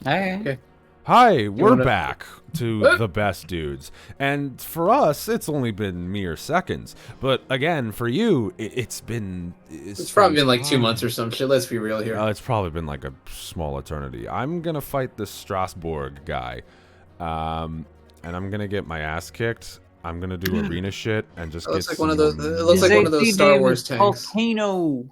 Hey. Okay. Hi, we're wanna- back to the best dudes. And for us, it's only been mere seconds. But again, for you, it's been... It's probably been like 2 months or some shit. Let's be real here. It's probably been like a small eternity. I'm going to fight this Strasbourg guy. And I'm going to get my ass kicked. I'm going to do arena shit and just It looks get like one of some- those. It looks like one of those Star Wars tanks. Volcano.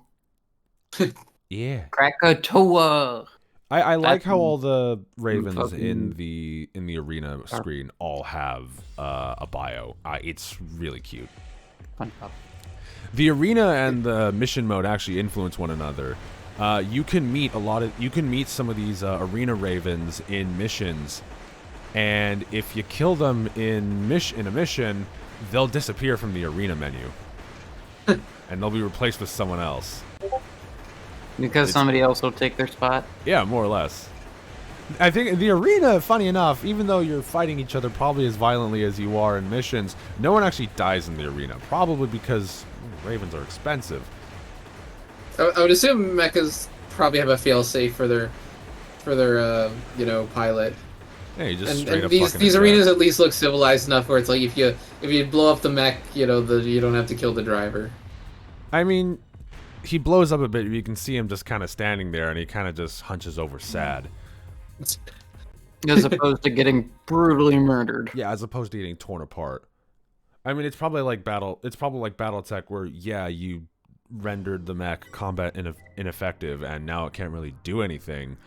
Yeah. Krakatoa. I like That's how all the ravens fucking- in the arena screen all have a bio. It's really cute. Fun pop. The arena and the mission mode actually influence one another. You can meet some of these arena ravens in missions, and if you kill them in a mission, they'll disappear from the arena menu, and they'll be replaced with someone else. Because somebody else will take their spot. Yeah, more or less. I think the arena, funny enough, even though you're fighting each other probably as violently as you are in missions, no one actually dies in the arena. Probably because ravens are expensive. I would assume mechas probably have a failsafe for their pilot. Yeah, you just And, straight and up these fucking attack. arenas at least look civilized enough where it's like if you blow up the mech, you don't have to kill the driver. I mean, he blows up a bit. You can see him just kind of standing there, and he kind of just hunches over sad. As opposed to getting brutally murdered. Yeah, as opposed to getting torn apart. I mean, it's probably like BattleTech, where you rendered the mech combat ineffective, and now it can't really do anything.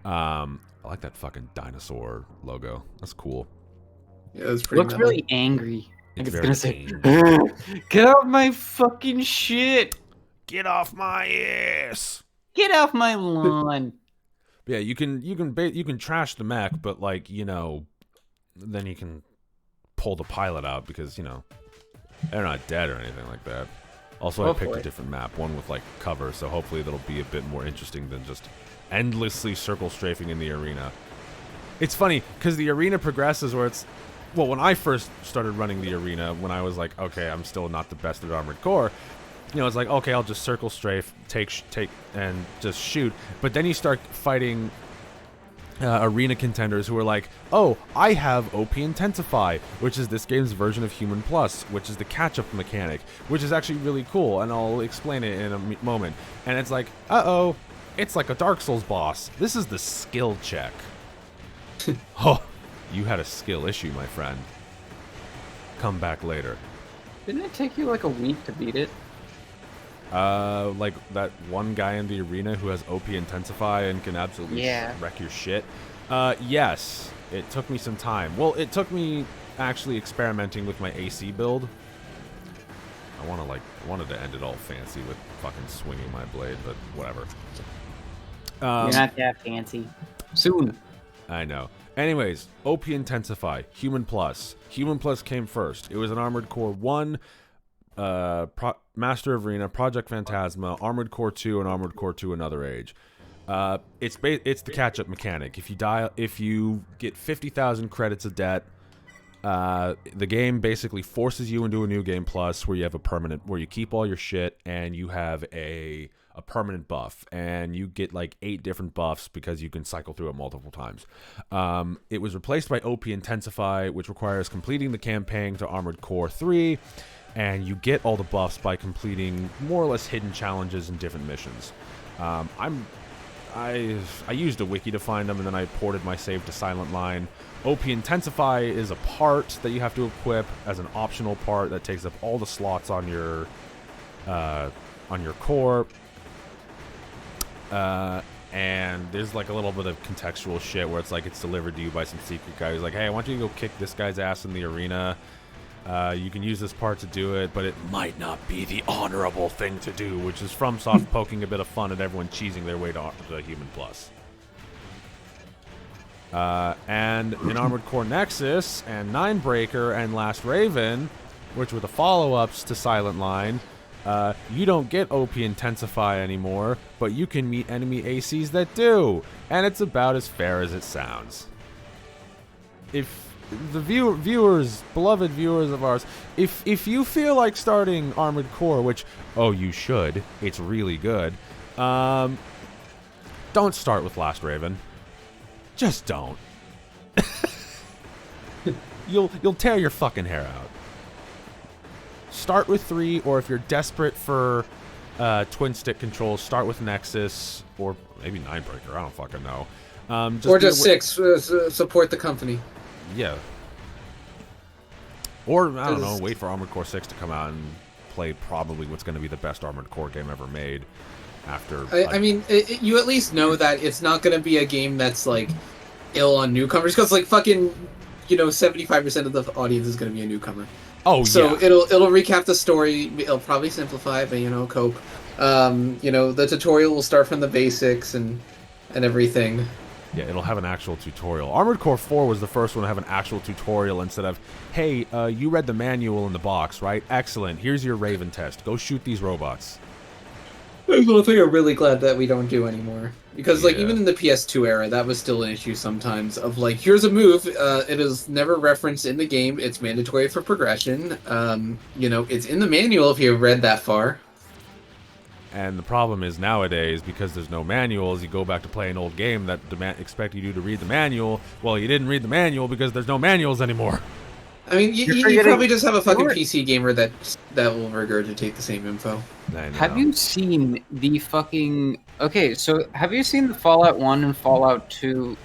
I like that fucking dinosaur logo. That's cool. Yeah, that's pretty. Looks really angry. Like It's it's very gonna say, "Get off my fucking shit! Get off my ass!" Get off my lawn!" Yeah, you can trash the mech, but like then you can pull the pilot out because they're not dead or anything like that. Also, I picked a different map, one with like cover, so hopefully that'll be a bit more interesting than just endlessly circle strafing in the arena. It's funny because the arena progresses where it's when I first started running the arena, when I was like, okay, I'm still not the best at Armored Core. It's like, okay, I'll just circle strafe, take, and just shoot. But then you start fighting arena contenders who are like, oh, I have OP Intensify, which is this game's version of Human Plus, which is the catch-up mechanic, which is actually really cool, and I'll explain it in a moment. And it's like, uh-oh, it's like a Dark Souls boss. This is the skill check. Oh, you had a skill issue, my friend. Come back later. Didn't it take you like a week to beat it? Like that one guy in the arena who has OP Intensify and can absolutely wreck your shit. Yes, it took me some time. Well, it took me actually experimenting with my AC build. I wanted to end it all fancy with fucking swinging my blade, but whatever. You're not that fancy. Soon. I know. Anyways, OP Intensify, Human Plus. Human Plus came first. It was an Armored Core 1, Master of Arena, Project Phantasma, Armored Core 2, and Armored Core 2 Another Age. It's the catch-up mechanic. If you get 50,000 credits of debt, the game basically forces you into a new game plus where you have where you keep all your shit and you have a permanent buff, and you get like 8 different buffs because you can cycle through it multiple times. It was replaced by OP Intensify, which requires completing the campaign to Armored Core 3, and you get all the buffs by completing more or less hidden challenges and different missions. I used a wiki to find them, and then I ported my save to Silent Line. OP Intensify is a part that you have to equip as an optional part that takes up all the slots on your core. And there's like a little bit of contextual shit where it's like it's delivered to you by some secret guy who's like, hey, I want you to go kick this guy's ass in the arena. You can use this part to do it, but it might not be the honorable thing to do, which is FromSoft poking a bit of fun at everyone cheesing their way to the Human Plus. And in Armored Core Nexus and Ninebreaker and Last Raven, which were the follow-ups to Silent Line, you don't get OP Intensify anymore, but you can meet enemy ACs that do, and it's about as fair as it sounds. If the beloved viewers of ours, if you feel like starting Armored Core, which, oh, you should, it's really good, don't start with Last Raven. Just don't. You'll tear your fucking hair out. Start with 3, or if you're desperate for twin stick controls, start with Nexus or maybe Ninebreaker. I don't fucking know. Or just 6. Support the company. Yeah. Or I don't know. Wait for Armored Core 6 to come out and play probably what's going to be the best Armored Core game ever made. After I mean, you at least know that it's not going to be a game that's like ill on newcomers, because like fucking 75% of the audience is going to be a newcomer. Oh, so yeah. it'll recap the story. It'll probably simplify, but cope. The tutorial will start from the basics and everything. Yeah, it'll have an actual tutorial. Armored Core 4 was the first one to have an actual tutorial instead of, hey, you read the manual in the box, right? Excellent. Here's your Raven test. Go shoot these robots. That's one thing I'm really glad that we don't do anymore. Because, like, even in the PS2 era, that was still an issue sometimes of, like, here's a move, it is never referenced in the game, it's mandatory for progression, it's in the manual if you've read that far. And the problem is nowadays, because there's no manuals, you go back to play an old game that expected you to read the manual. Well, you didn't read the manual because there's no manuals anymore. I mean, you probably just have a fucking PC gamer that will regurgitate the same info. Have you seen the fucking... Okay, so have you seen the Fallout 1 and Fallout 2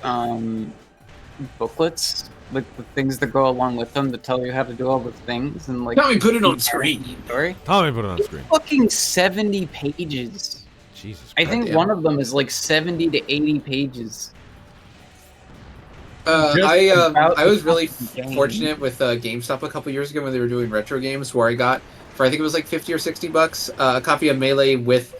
booklets? With the things that go along with them that tell you how to do all the things? And like, Tommy, put it on screen. Sorry? Tommy, put it on screen. Fucking 70 pages. Jesus Christ. I think one of them is like 70 to 80 pages. I was really fortunate with GameStop a couple years ago when they were doing retro games, where I got, for I think it was like $50 or $60, a copy of Melee with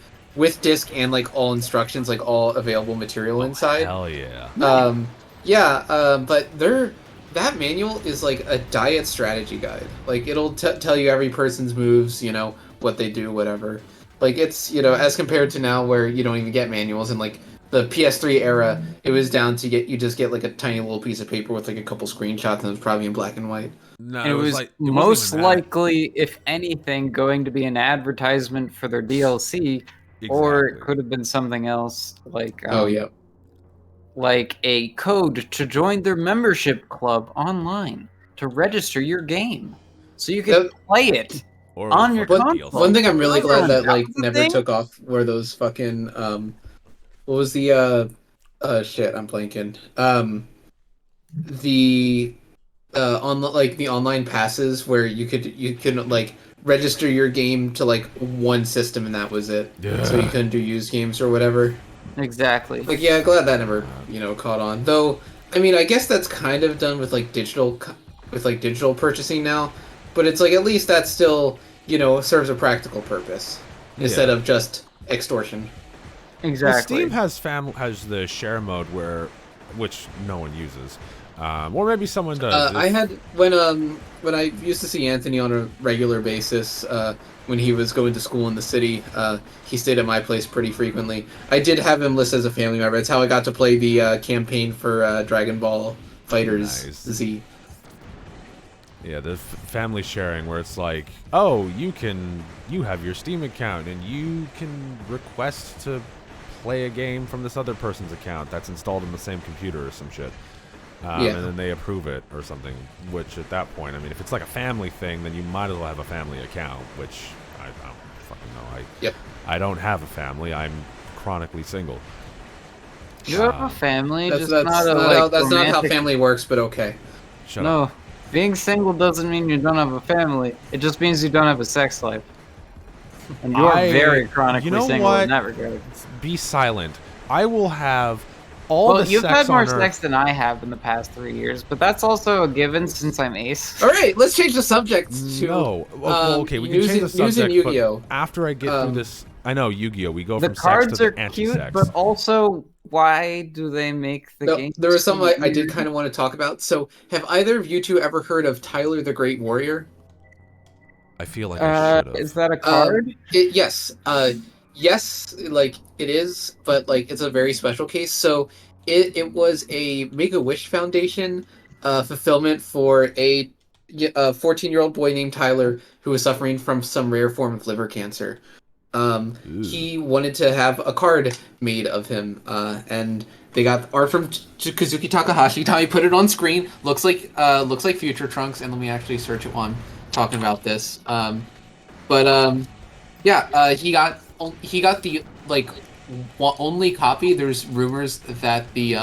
disc and like all instructions, like all available material inside. Hell yeah. But that manual is like a diet strategy guide. Like it'll tell you every person's moves, what they do, whatever. Like it's as compared to now where you don't even get manuals, and like the PS3 era, it was down to you just get like a tiny little piece of paper with like a couple screenshots, and it was probably in black and white. No, it was like, most likely, if anything, going to be an advertisement for their DLC, or it could have been something else like like a code to join their membership club online to register your game, so you can play it on your console. One thing I'm really glad that like never took off were those fucking what was the shit, I'm blanking. The on like the online passes where you could like register your game to like one system and that was it. Yeah. So you couldn't do used games or whatever. Exactly. Like glad that never caught on. Though I mean I guess that's kind of done with like digital purchasing now, but it's like at least that still serves a practical purpose instead of just extortion. Exactly. Well, Steam has the share mode which no one uses, or maybe someone does. I had when I used to see Anthony on a regular basis when he was going to school in the city. He stayed at my place pretty frequently. I did have him listed as a family member. It's how I got to play the campaign for Dragon Ball Fighters Z. Yeah, the family sharing where it's like, oh, you have your Steam account and you can request to play a game from this other person's account that's installed in the same computer or some shit. And then they approve it or something, which at that point, I mean, if it's like a family thing, then you might as well have a family account, which I don't fucking know. I don't have a family. I'm chronically single. You have a family, that's not how family works, but okay. Shut up. Being single doesn't mean you don't have a family. It just means you don't have a sex life. And you are very chronically single in that regard. Be silent. I will have all the sex on Earth. You've had more sex than I have in the past 3 years, but that's also a given since I'm ace. All right, let's change the subject to okay, we can change the subject. News in Yu-Gi-Oh. But after I get through this, I know Yu-Gi-Oh. We go from sex to the cards are anti-sex. cute, but also why do they make the game? There was something I did kind of want to talk about. So, have either of you two ever heard of Tyler the Great Warrior? I feel like I should have. Is that a card? Yes. Yes, like it is, but like it's a very special case. So it was a Make-A-Wish Foundation fulfillment for a 14-year-old boy named Tyler who was suffering from some rare form of liver cancer. He wanted to have a card made of him, and They got art from Kazuki Takahashi. Tommy put it on screen. Looks like Future Trunks. And let me actually search it while I'm talking about this. Yeah, he got the like only copy. There's rumors that the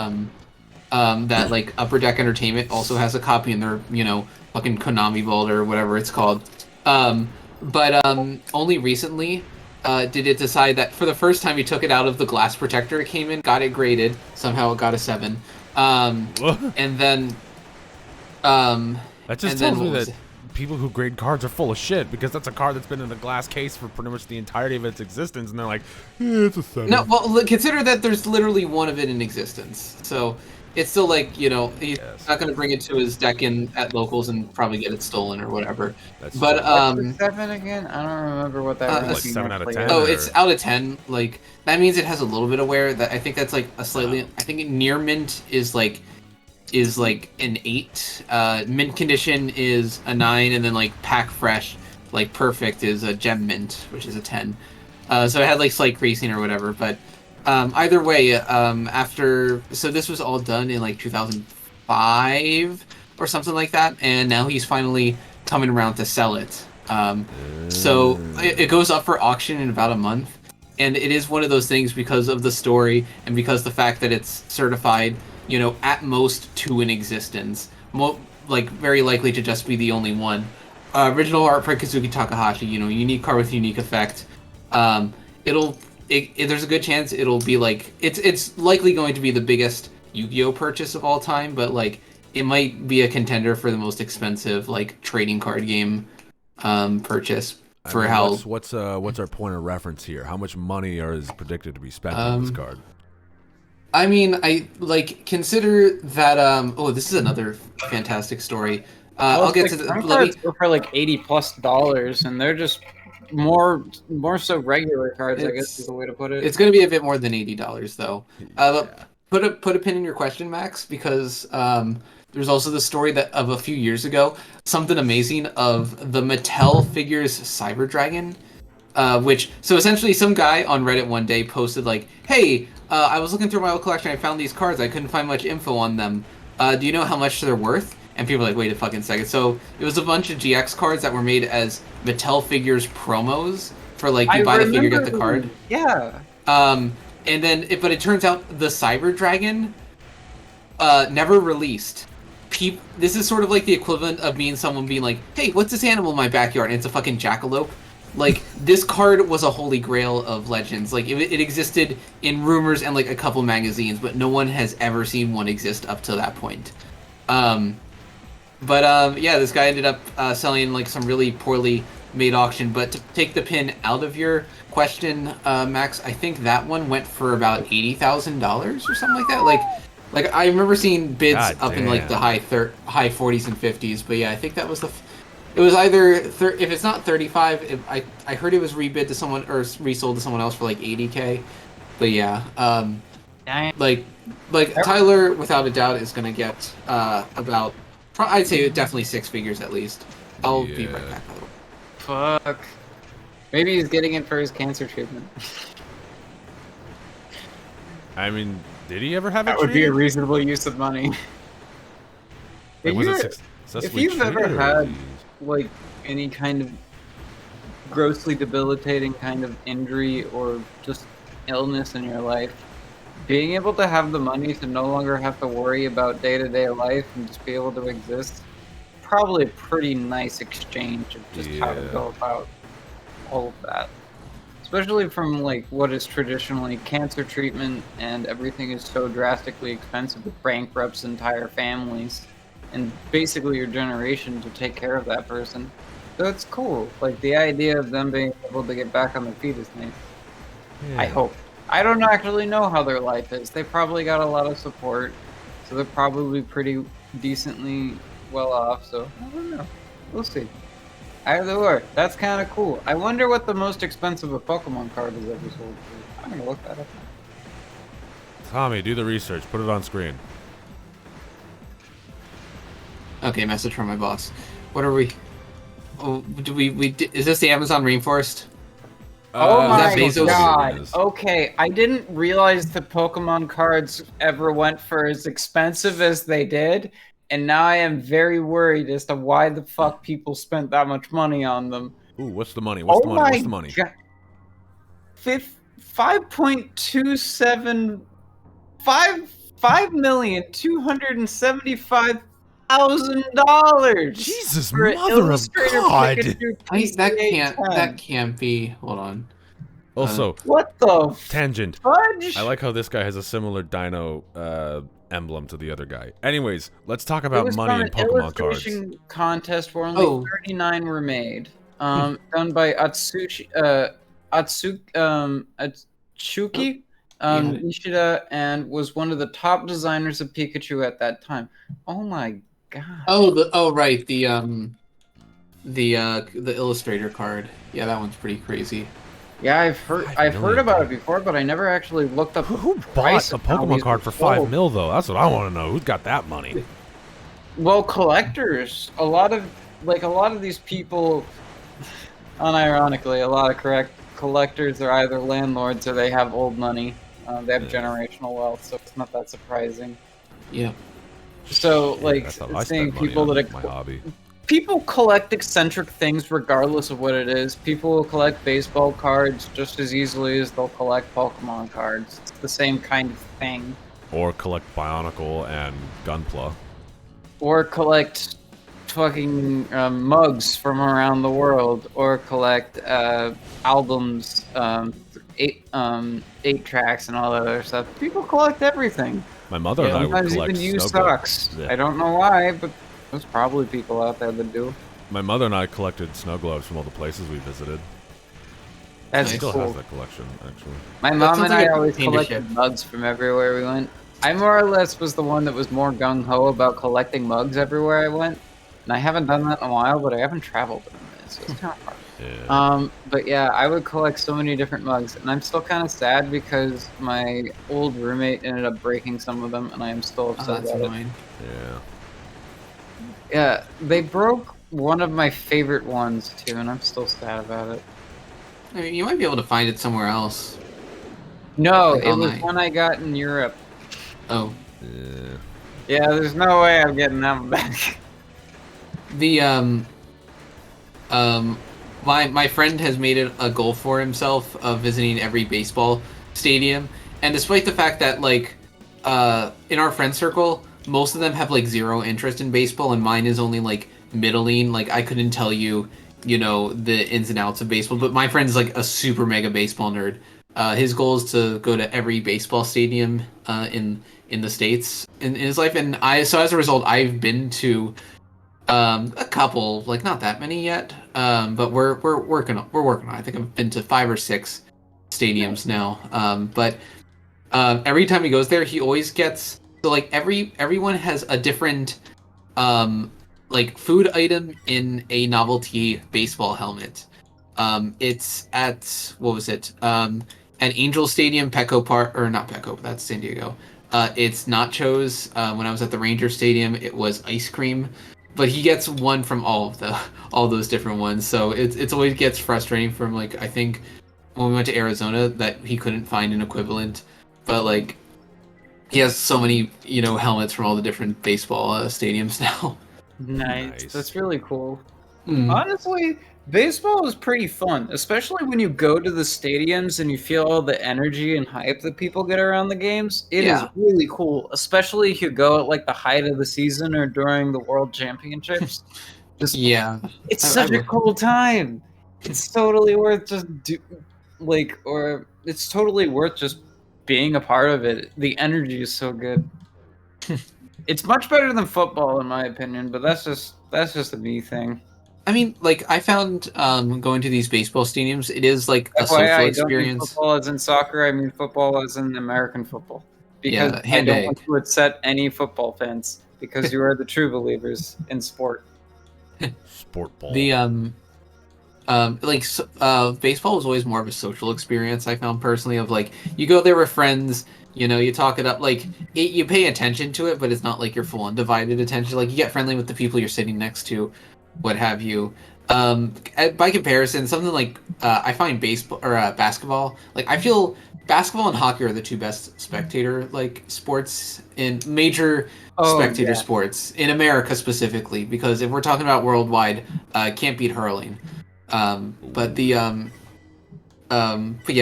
that like Upper Deck Entertainment also has a copy in their fucking Konami Vault or whatever it's called. Only recently did it decide that for the first time he took it out of the glass protector it came in, got it graded. Somehow it got a 7. And then that just tells me that people who grade cards are full of shit, because that's a card that's been in the glass case for pretty much the entirety of its existence, and they're like, it's a 7. No, well, consider that there's literally one of it in existence. So it's still like, he's not going to bring it to his deck at locals and probably get it stolen or whatever. What's the 7 again? I don't remember what that was. Like 7 out of 10. Oh, it's out of 10. Like, that means it has a little bit of wear. That I think that's like a slightly. I think near mint is like an 8. Mint condition is a 9, and then like pack fresh, like perfect is a gem mint, which is a 10. So it had like slight creasing or whatever, but either way, so this was all done in like 2005 or something like that, and now he's finally coming around to sell it. So it goes up for auction in about a month, and it is one of those things because of the story and because the fact that it's certified, at most 2 in existence, like very likely to just be the only one. Original art by Kazuki Takahashi, unique card with unique effect. There's a good chance it'll be like it's likely going to be the biggest Yu-Gi-Oh purchase of all time, but like it might be a contender for the most expensive like trading card game purchase. What's our point of reference here? How much money is predicted to be spent on this card? I mean, I like consider that. This is another fantastic story. I'll get to the. Cards go for like $80+, and they're just more so regular cards. I guess is the way to put it. It's going to be a bit more than $80 though. Put a pin in your question, Max, because there's also the story that of a few years ago, something amazing of the Mattel figures Cyber Dragon. So essentially some guy on Reddit one day posted like, hey, I was looking through my old collection, I found these cards, I couldn't find much info on them. Do you know how much they're worth? And people were like, wait a fucking second. So it was a bunch of GX cards that were made as Mattel figures promos for like, you buy the figure, get the card. Yeah. And then, but it turns out the Cyber Dragon never released. This is sort of like the equivalent of someone being like, hey, what's this animal in my backyard? And it's a fucking jackalope. Like, this card was a holy grail of Legends. Like, it existed in rumors and, like, a couple magazines, but no one has ever seen one exist up to that point. Yeah, this guy ended up selling, like, some really poorly made auction. But to take the pin out of your question, Max, I think that one went for about $80,000 or something like that. Like I remember seeing bids up in, like, the high 40s and 50s. But, yeah, I think that was it was either if it's not 35, I heard it was rebid to someone or resold to someone else for like 80K. But yeah, like Tyler without a doubt is gonna get about I'd say definitely 6 figures at least. I'll be right back. Fuck. Maybe he's getting it for his cancer treatment. I mean, did he ever have it? That would be a reasonable use of money. If you've ever had like any kind of grossly debilitating kind of injury or just illness in your life, being able to have the money to no longer have to worry about day-to-day life and just be able to exist, probably a pretty nice exchange of just how to go about all of that. Especially from like what is traditionally cancer treatment, and everything is so drastically expensive, it bankrupts entire families and basically your generation to take care of that person. So it's cool. Like, the idea of them being able to get back on their feet is nice. Yeah. I hope. I don't actually know how their life is. They probably got a lot of support, so they're probably pretty decently well off, so I don't know. We'll see. Either way, that's kind of cool. I wonder what the most expensive a Pokemon card has ever sold for. I'm going to look that up. Tommy, do the research. Put it on screen. Okay, message from my boss. What are we? Oh, is this the Amazon rainforest? Oh my Bezos? god. Okay, I didn't realize the Pokemon cards ever went for as expensive as they did, and now I am very worried as to why the fuck people spent that much money on them. Ooh, what's the money? What's the money? What's the money? God. 5.27 $5,275,000. Jesus, for mother of God! That can't be. Hold on. Also, what the tangent? fudge? I like how this guy has a similar dino emblem to the other guy. Anyways, let's talk about money and Pokemon cards. It was from an illustration contest where only 39 were made. Done by Atsuki Nishida, and was one of the top designers of Pikachu at that time. Oh my god. Right, the illustrator card. Yeah, that one's pretty crazy. Yeah, I've heard about it before, but I never actually looked up who bought a Pokemon card for $5 million though. That's what I want to know. Who's got that money? Well, collectors. A lot of these people, unironically, a lot of collectors are either landlords or they have old money. They have generational wealth, so it's not that surprising. Yeah. So, seeing people that my hobby. People collect eccentric things regardless of what it is. People will collect baseball cards just as easily as they'll collect Pokemon cards. It's the same kind of thing. Or collect Bionicle and Gunpla. Or collect fucking mugs from around the world. Or collect albums, 8 tracks and all that other stuff. People collect everything. My mother and I would collect even used snow socks. Yeah. I don't know why, but there's probably people out there that do. My mother and I collected snow globes from all the places we visited. That's she still cool. has that collection, actually. My mom and I always collected mugs from everywhere we went. I more or less was the one that was more gung-ho about collecting mugs everywhere I went. And I haven't done that in a while, but I haven't traveled in a minute, so it's kind of hard. Yeah. But yeah, I would collect so many different mugs, and I'm still kind of sad because my old roommate ended up breaking some of them, and I am still upset about it. Yeah. Yeah, they broke one of my favorite ones too, and I'm still sad about it. I mean, you might be able to find it somewhere else. No, it was one I got in Europe. Oh. Yeah. Yeah, there's no way I'm getting that one back. My friend has made it a goal for himself of visiting every baseball stadium, and despite the fact that in our friend circle, most of them have zero interest in baseball, and mine is only middling. I couldn't tell you, the ins and outs of baseball, but my friend's a super mega baseball nerd. His goal is to go to every baseball stadium in the States in his life, and so as a result, I've been to a couple, not that many yet, but we're working on it. I think I've been to 5 or 6 stadiums now. But every time he goes there, he always gets everyone has a different food item in a novelty baseball helmet. It's at at Angel Stadium, Petco Park, or not Petco, that's San Diego. It's nachos. When I was at the Ranger Stadium, it was ice cream. But he gets one from all those different ones, so it's always gets frustrating. From I think when we went to Arizona that he couldn't find an equivalent, but he has so many helmets from all the different baseball stadiums now. Nice. That's really cool. Honestly, baseball is pretty fun, especially when you go to the stadiums and you feel all the energy and hype that people get around the games. It is really cool, especially if you go at the height of the season or during the World Championships. It's such a cool time. It's totally worth it's totally worth just being a part of it. The energy is so good. It's much better than football, in my opinion, but that's just a me thing. I mean, I found going to these baseball stadiums, it is a social experience. Don't mean football as in soccer, I mean football as in American football. Because I don't want to upset any football fans, because you are the true believers in sport. Sport ball. The baseball was always more of a social experience, I found personally, of you go there with friends, you talk it up, you pay attention to it, but it's not your full undivided attention. You get friendly with the people you're sitting next to, what have you. By comparison, something like I find baseball or basketball. Like I feel basketball and hockey are the two best spectator like sports in major Oh spectator yeah. sports in America specifically. Because if we're talking about worldwide, can't beat hurling. But yeah,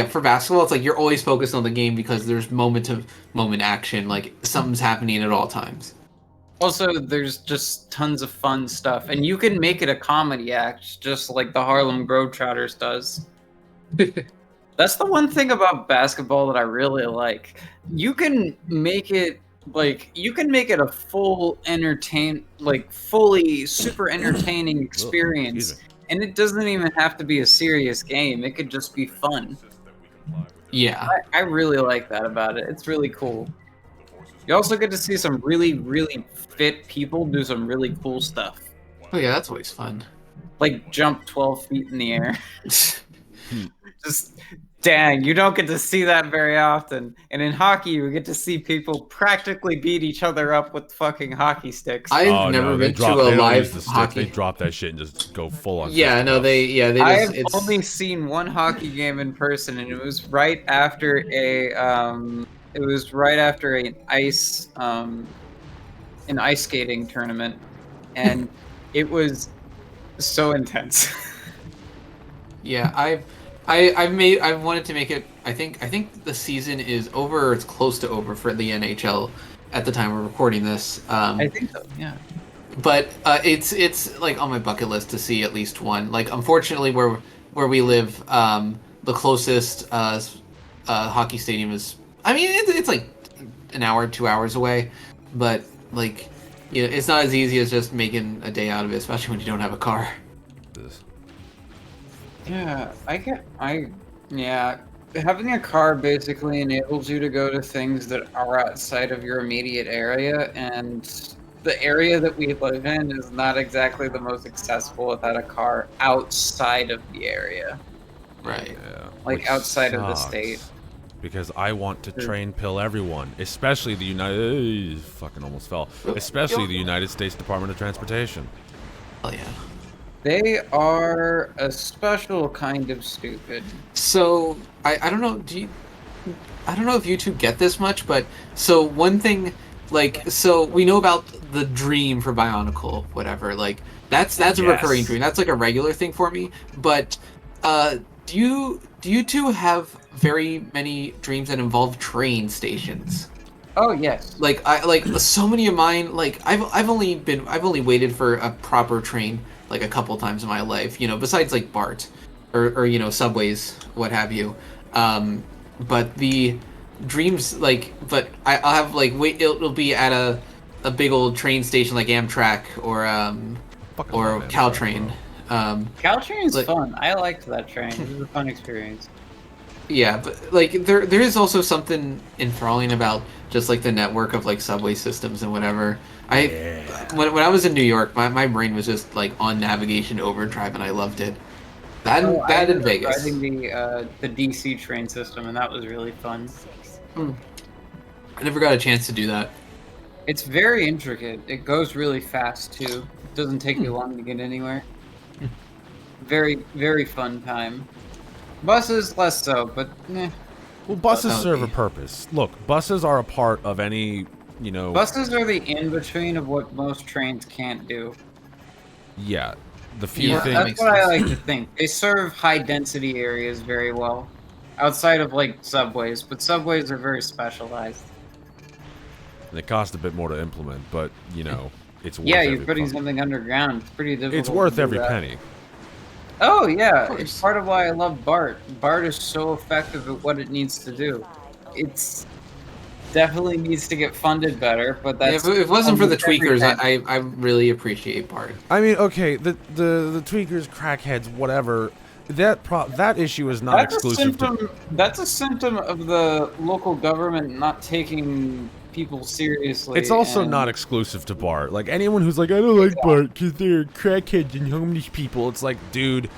for basketball, it's like you're always focused on the game because there's moment to moment action. Like something's happening at all times. Also, there's just tons of fun stuff, and you can make it a comedy act, just like the Harlem Globetrotters does. That's the one thing about basketball that I really like. You can make it a full fully super entertaining experience, and it doesn't even have to be a serious game. It could just be fun. Yeah, I really like that about it. It's really cool. You also get to see some really, really fit people do some really cool stuff. oh yeah, that's always fun. Like jump 12 feet in the air. Just dang, you don't get to see that very often. And in hockey, you get to see people practically beat each other up with fucking hockey sticks. I've never been to a live hockey. They drop that shit and just go full on. Yeah, no, they I've only seen one hockey game in person, and it was right after an ice skating tournament, and it was so intense. Yeah, I've wanted to make it. I think the season is over, or it's close to over for the NHL at the time we're recording this. I think so. Yeah. But it's like on my bucket list to see at least one. Like unfortunately, where we live, the closest hockey stadium is. I mean, it's like an hour, 2 hours away, but like, you know, it's not as easy as just making a day out of it, especially when you don't have a car. Yeah, having a car basically enables you to go to things that are outside of your immediate area, and the area that we live in is not exactly the most accessible without a car outside of the area. Right. Yeah, like outside of the state. Because I want to train pill everyone, especially the United... fucking almost fell. Especially the United States Department of Transportation. Oh yeah. They are a special kind of stupid. So I don't know. I don't know if you two get this much, but so one thing, like, so we know about the dream for Bionicle, whatever. Like that's a recurring dream. That's like a regular thing for me. But do you two have very many dreams that involve train stations? Oh yes. Like so many of mine. Like I've only waited for a proper train like a couple times in my life, you know, besides like BART or you know, subways, what have you. But the dreams, like, but I'll have like it'll be at a big old train station like Amtrak or Caltrain. Caltrain's fun. I liked that train. It was a fun experience. Yeah, but like there is also something enthralling about just like the network of like subway systems and whatever. When I was in New York, my brain was just like on navigation overdrive, and I loved it. That in Vegas. Riding the DC train system, and that was really fun. I never got a chance to do that. It's very intricate. It goes really fast too. It doesn't take you long to get anywhere. Very, very fun time. Buses less so, but Well, buses serve a purpose. Look, buses are a part of any, you know... Buses are the in-between of what most trains can't do. Yeah. The few things... That's what I like to think. They serve high-density areas very well. Outside of, like, subways. But subways are very specialized. They cost a bit more to implement, but, you know, it's worth you're putting something underground. It's pretty difficult. It's worth every penny. Oh, yeah. It's part of why I love BART. BART is so effective at what it needs to do. It's definitely needs to get funded better, but that's... Yeah, if it wasn't for the tweakers, I really appreciate BART. I mean, okay, the tweakers, crackheads, whatever, that issue is not exclusive to... That's a symptom of the local government not taking people seriously. It's also not exclusive to BART. Like, anyone who's like, I don't like BART because they're crackheads and homeless people, it's like, dude,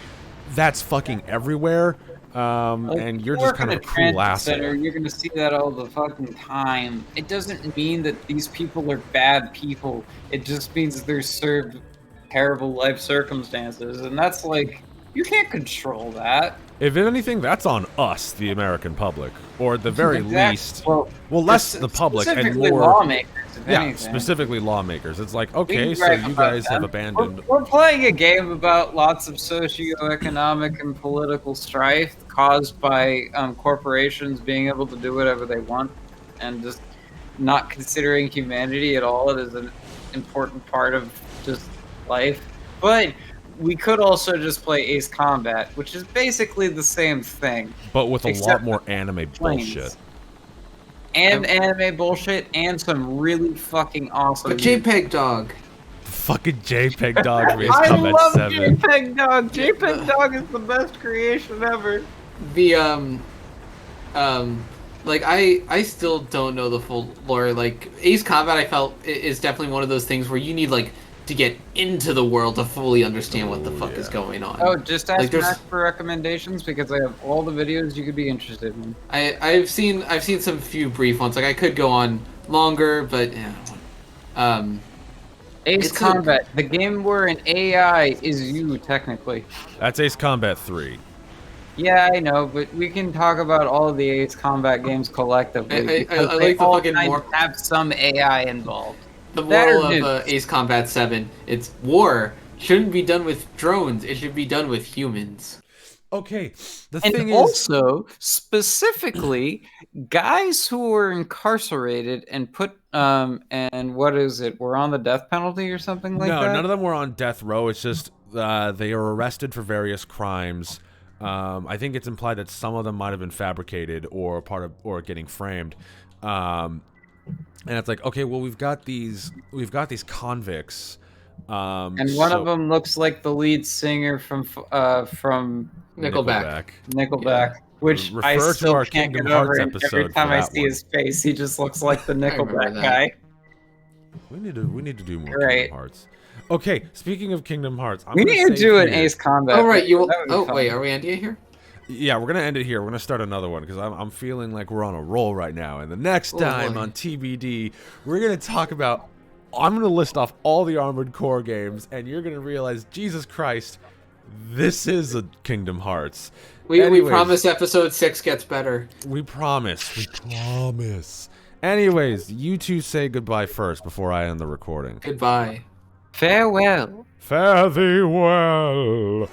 that's fucking everywhere. And you're just kind of a cool asshole. You're gonna see that all the fucking time. It doesn't mean that these people are bad people. It just means they're served terrible life circumstances, and that's like, you can't control that. If anything, that's on us, the American public, or at the very least, well, less the public and more lawmakers. Yeah, anything. Specifically lawmakers. It's like, okay, so you guys have abandoned. We're playing a game about lots of socioeconomic and political strife caused by corporations being able to do whatever they want, and just not considering humanity at all. It is an important part of just life, but we could also just play Ace Combat, which is basically the same thing. But with a lot more anime bullshit. And anime bullshit, and some really fucking awesome... A JPEG dog. Fucking JPEG dog from Ace I Combat love 7. JPEG dog! JPEG dog is the best creation ever. The, like, I still don't know the full lore. Like, Ace Combat, I felt, is definitely one of those things where you need, like, to get into the world to fully understand what the fuck is going on. Oh, just ask Matt for recommendations, because I have all the videos you could be interested in. I've seen some few brief ones. Like, I could go on longer, but yeah. Ace Combat, the game where an AI is you, technically. That's Ace Combat 3. Yeah, I know, but we can talk about all of the Ace Combat games collectively. I like the fucking more have some AI involved. The moral of Ace Combat 7, it's war shouldn't be done with drones, it should be done with humans. Okay, the and thing also, specifically, guys who were incarcerated and put, and what is it, were on the death penalty or something like that? No, none of them were on death row, it's just, they were arrested for various crimes. I think it's implied that some of them might have been fabricated or or getting framed. And it's like, okay, well, we've got these convicts, and one of them looks like the lead singer from Nickelback. Yeah. Which I still to our can't Kingdom get over. Hearts episode. Every time I see his face, he just looks like the Nickelback guy. We need to do more Kingdom Hearts. Okay, speaking of Kingdom Hearts, we need to do an Ace Combat. Oh right, wait, are we ending it here? Yeah, we're gonna end it here. We're gonna start another one because I'm feeling like we're on a roll right now. And the next time on TBD, we're gonna talk about. I'm gonna list off all the Armored Core games, and you're gonna realize, Jesus Christ, this is a Kingdom Hearts. We promise episode 6 gets better. We promise. We promise. Anyways, you two say goodbye first before I end the recording. Goodbye. Farewell. Fare thee well.